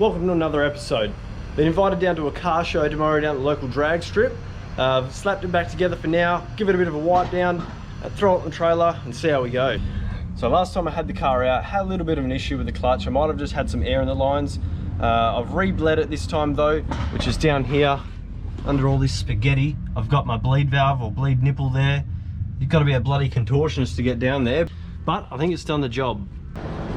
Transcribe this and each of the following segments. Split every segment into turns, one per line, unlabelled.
welcome to another episode. Been invited down to a car show tomorrow down at the local drag strip. Slapped it back together for now, give it a bit of a wipe down, throw it in the trailer and see how we go. So last time I had the car out, had a little bit of an issue with the clutch. I might have just had some air in the lines. I've re-bled it this time though, which is down here under all this spaghetti. I've got my bleed valve or bleed nipple there. You've got to be a bloody contortionist to get down there, but I think it's done the job.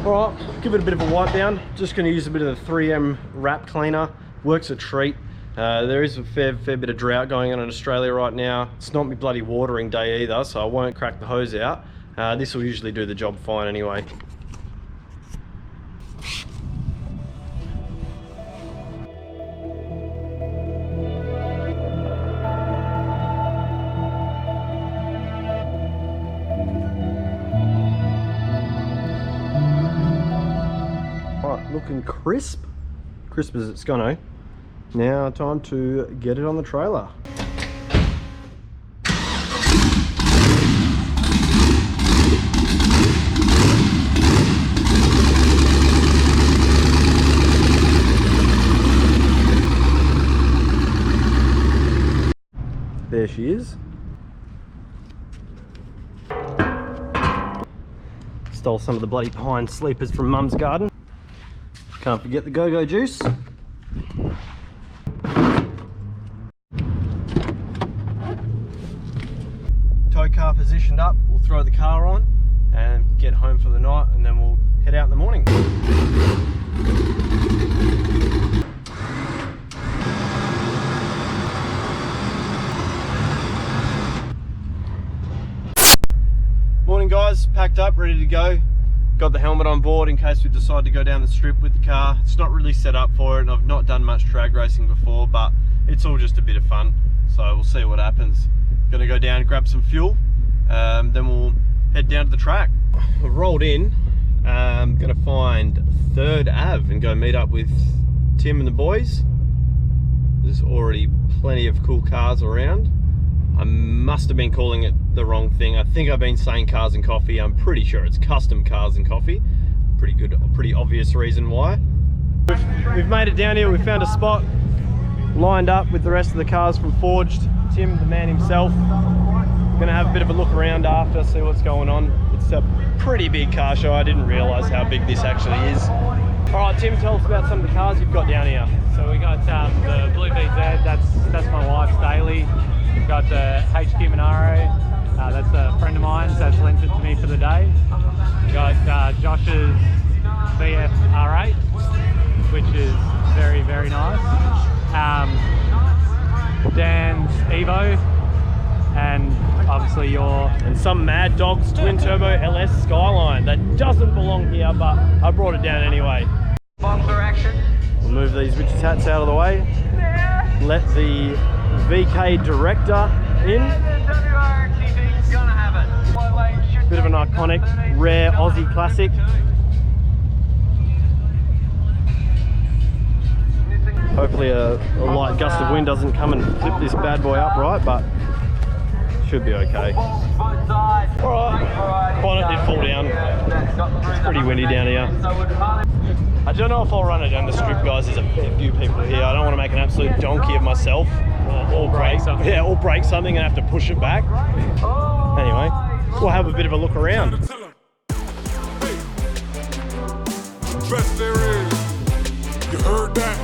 All right, give it a bit of a wipe down. Just going to use a bit of the 3M wrap cleaner. Works a treat. There is a fair bit of drought going on in Australia right now. It's not my bloody watering day either, so I won't crack the hose out. This will usually do the job fine anyway. Looking crisp as it's gonna. Now time to get it on the trailer. There she is. Stole some of the bloody pine sleepers from Mum's garden. Can't forget the go-go juice. Tow car positioned up, we'll throw the car on and get home for the night, and then we'll head out in the morning. Morning guys, packed up, ready to go. Got the helmet on board in case we decide to go down the strip with the car. It's not really set up for it, and I've not done much drag racing before, but it's all just a bit of fun. So we'll see what happens. Gonna go down, grab some fuel, then we'll head down to the track. I've rolled in, gonna find 3rd Ave and go meet up with Tim and the boys. There's already plenty of cool cars around. I must have been calling it the wrong thing. I think I've been saying cars and coffee. I'm pretty sure it's custom cars and coffee. Pretty obvious reason why. We've made it down here. We found a spot, lined up with the rest of the cars from Forged. Tim, the man himself. We're gonna have a bit of a look around after, see what's going on. It's a pretty big car show. I didn't realize how big this actually is. All right, Tim, tell us about some of the cars you've got down here.
So we got the Blue VZ. That's my wife's daily. We've got the HQ Monaro, that's a friend of mine, so that's lent it to me for the day. We've got Josh's VF R8, which is very, very nice. Dan's Evo, and obviously your...
And some Mad Dog's twin turbo LS Skyline that doesn't belong here, but I brought it down anyway.
Bumper action.
We'll move these witches hats out of the way. Let the VK director in. Bit of an iconic, rare Aussie classic. Hopefully a light gust of wind doesn't come and flip this bad boy upright, but should be okay. Alright, bonnet did fall down. It's pretty windy down here. I don't know if I'll run it down the strip, guys. There's a few people here. I don't want to make an absolute donkey of myself. Or break something. Yeah, or break something and have to push it back. Anyway, we'll have a bit of a look around.
Best there is. You heard that?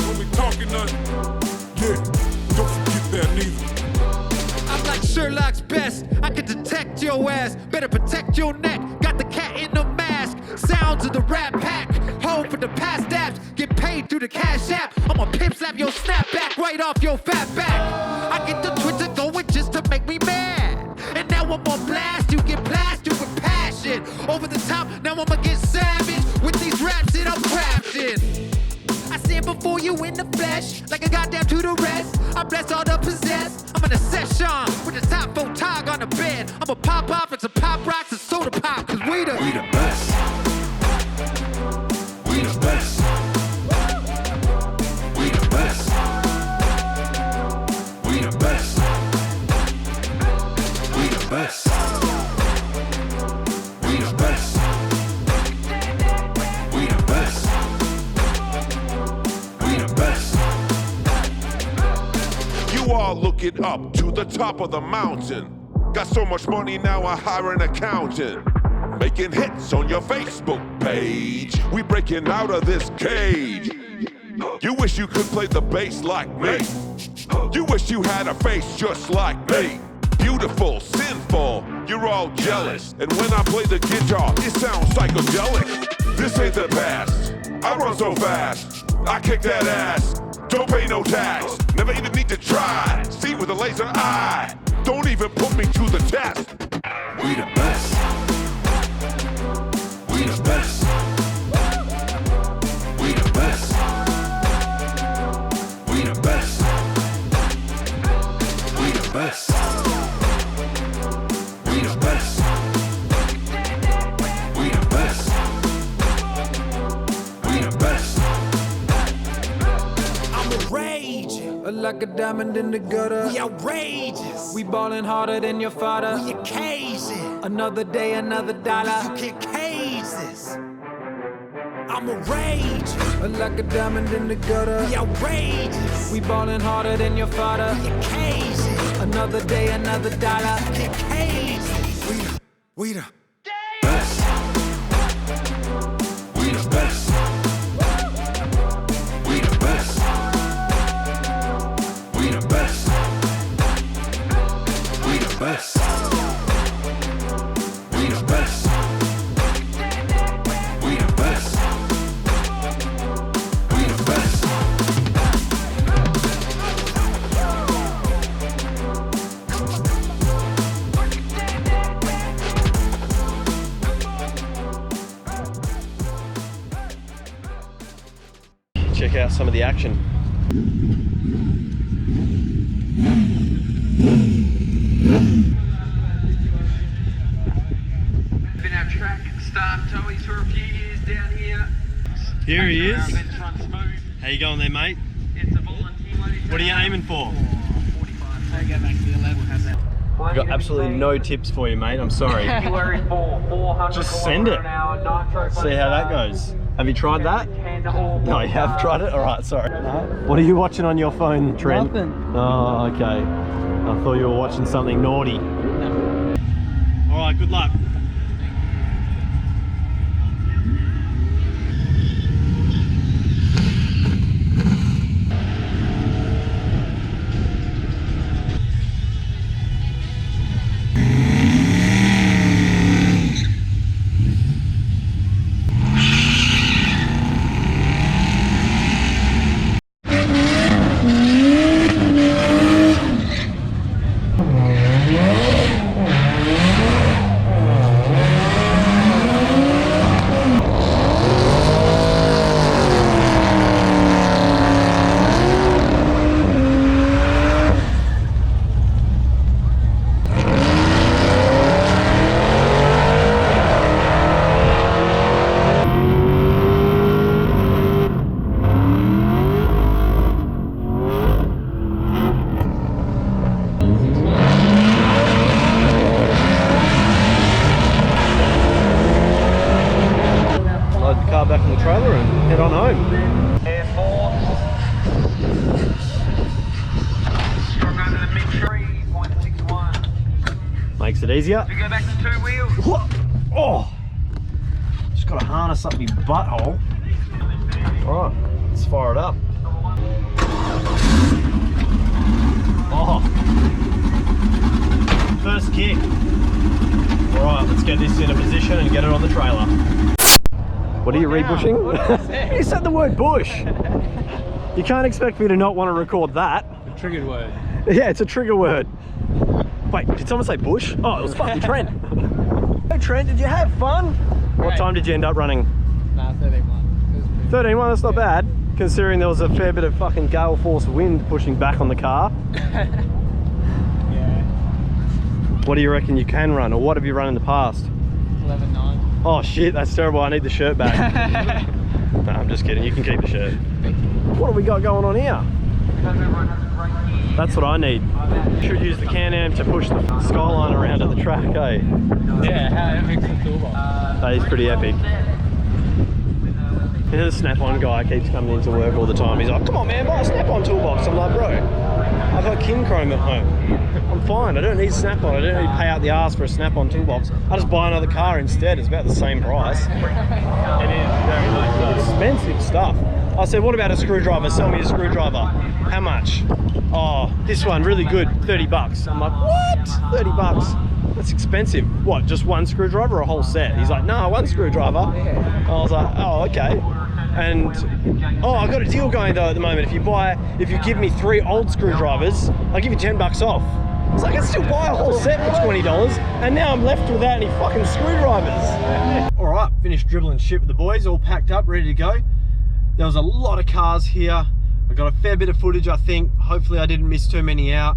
When we talking nothing. Yeah, don't forget that neither.
I'm like Sherlock's best. I can detect your ass. Better protect your neck. Got the cat in the mask. Sounds of the rap pack. Home for the past apps. Get paid through the cash app. I'ma pimp slap your snapback right off your fat back. I get the Twitter going just to make me mad. And now I'm on blast. You get blasted with passion. Over the top, now I'ma get savage with these raps that I'm crafting. I stand before you in the flesh, like a goddamn to the rest. I bless all the possessed. I'm in a session with the top photog on the bed. I'ma pop off and some pop rocks and soda pop, cause we the best. We the best. We the best. We the best. We the best. We the best. We the best.
while looking up to the top of the mountain. Got so much money now I hire an accountant. Making hits on your Facebook page. We breaking out of this cage. You wish you could play the bass like me. You wish you had a face just like me. Beautiful, sinful, you're all jealous. And when I play the guitar, it sounds psychedelic. This ain't the past. I run so fast. I kick that ass. Don't pay no tax. Never even need to try. See with a laser eye. Don't even put me to the test. We the best. We the best. We the best. We the best. We the best. We the best. We the best. We the best.
I'm a rage, like a diamond in the gutter. We outrageous. We ballin' harder than your father. We crazy. Another day, another dollar. You can't cage this. I'm a rage, like a diamond in the gutter. We outrageous. We ballin' harder than your father. We crazy. Another day, another dollar. You can't cage this. We the
Best. We the best. We the best. We the best. We the best. We the best. We the best. We the best.
Check out some of the action.
Been our track star Toeies for a few years down here.
Here he is.
Events run smooth.
How you going there, mate?
It's a volunteer.
What are you aiming for?
45. I go back to the 11. How's that?
I've got absolutely no tips for you, mate. I'm sorry.
February 4, 400
Just send it.
an hour, nitro
See how that goes. Have you tried that? No, you have tried it? Alright, sorry. What are you watching on your phone, Trent?
Nothing.
Oh, okay. I thought you were watching something naughty. Alright, good luck. Back in the trailer and head on home.
Air Force. Strong under the mid 3.61.
Makes it easier.
We go back to 2 wheels.
Oh! Just got to harness up my butthole. Alright, let's fire it up. Oh! First kick. Alright, let's get this in a position and get it on the trailer. What are you rebushing? You said the word bush. You can't expect me to not want to record that.
A triggered word.
Yeah, it's a trigger word. Wait, did someone say bush? Oh, it was fucking Trent. Hey Trent, did you have fun? What time did you end up running?
Nah, 13-1.
13-1, that's not bad, considering there was a fair bit of fucking gale force wind pushing back on the car.
Yeah.
What do you reckon you can run, or what have you run in the past?
11-9.
Oh shit, that's terrible, I need the shirt back. No, I'm just kidding, you can keep the shirt. What have we got going on here? That's what I need. Should use the Can-Am to push the Skyline around at the track, eh?
Yeah, how epic's the toolbox?
That is pretty epic. And the Snap-on guy keeps coming into work all the time. He's like, come on man, buy a Snap-on toolbox. I'm like, bro, I've got King Chrome at home. I'm fine. I don't need Snap-on. I don't need to pay out the arse for a Snap-on toolbox. I just buy another car instead. It's about the same price.
It is very nice.
Expensive stuff. I said, what about a screwdriver? Sell me a screwdriver. How much? Oh, this one, really good, 30 bucks. I'm like, what? 30 bucks? That's expensive. What, just one screwdriver or a whole set? He's like, no, one screwdriver. I was like, oh, okay. And, oh, I got a deal going though at the moment. If you give me 3 old screwdrivers, I'll give you 10 bucks off. It's like, I can still buy a whole set for $20, and now I'm left without any fucking screwdrivers. All right, finished dribbling shit with the boys, all packed up, ready to go. There was a lot of cars here. I got a fair bit of footage, I think. Hopefully I didn't miss too many out.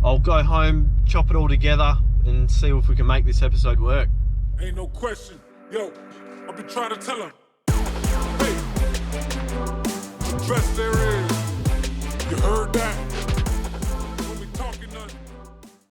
I'll go home, chop it all together, and see if we can make this episode work.
Ain't no question. Yo, I've been trying to tell him. Hey, the best there is. You heard that?